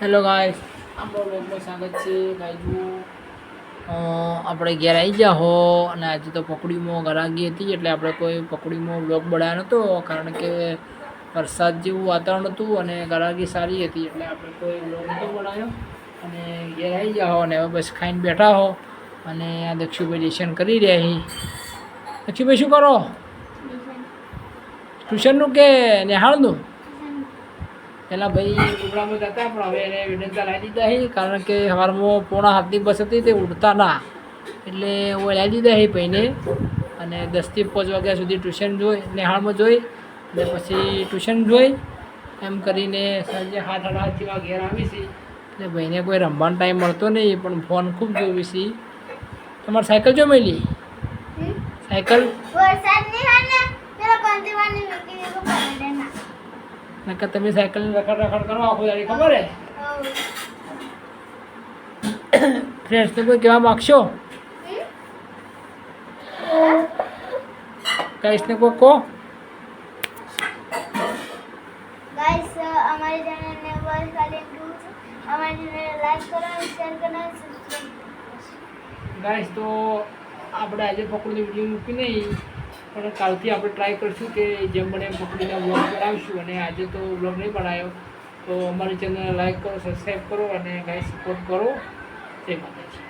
Hello guys, આપણો બ્લોગમાં સ્વાગત છે. ગાઈઝ આપણે ઘેર આવી ગયા હો અને આજે તો પકડીમાં ગરાગી હતી એટલે આપણે કોઈ પકડીમાં બ્લોગ બનાવ્યો નહોતો, કારણ કે વરસાદ જેવું વાતાવરણ હતું અને ગરાગી સારી હતી એટલે આપણે કોઈ બ્લોગ નહોતો બનાવ્યો. અને ઘેર આવી ગયા હો અને હવે બસ ખાઈને બેઠા હો અને આ દક્ષુભાઈ લેશન કરી રહ્યા હી. દક્ષુભાઈ શું કરો? ટ્યુશનનું કે નિહાળનું? પહેલાં ભાઈ ઉગડામાં જતા પણ હવે એને વિનંતા લાવી દીધા છે, કારણ કે સવારમાં 6:30ની બસ હતી તે ઉડતા ના એટલે હું લાવી દીધા છે ભાઈને. અને 10 થી 5 વાગ્યા સુધી ટ્યુશન જોઈ, નિહાળમાં જોઈ અને પછી ટ્યુશન જોઈ એમ કરીને સાંજે 7:30 જેવા ઘેર આવી છે. એટલે ભાઈને કોઈ રમવાનો ટાઈમ મળતો નહીં પણ ફોન ખૂબ જોવી છે. તમારે સાયકલ જો મળી? સાયકલ નકર તમે સાયકલ રખડ કરો આખો દાડી, ખબર હે? ફ્રેન્ડ્સને કોઈ કહેવા માગશો? ગાઈસને કોઈ કહો. गाइस हमारे चैनल ने बस खाली इंक्लूड हमारे चैनल लाइक करो शेयर करो सब्सक्राइब. ગાઈસ તો આપણે આજે પકડીને વિડીયો મૂકી નહીં, પણ કાલથી આપણે ટ્રાય કરશું કે જેમ બને એમ પકડીને બ્લોગ બનાવીશું. અને આજે તો બ્લોગ નહીં બનાવ્યો તો અમારી ચેનલને લાઈક કરો, સબસ્ક્રાઈબ કરો અને ગાઈસ સપોર્ટ કરો. જય માતાજી.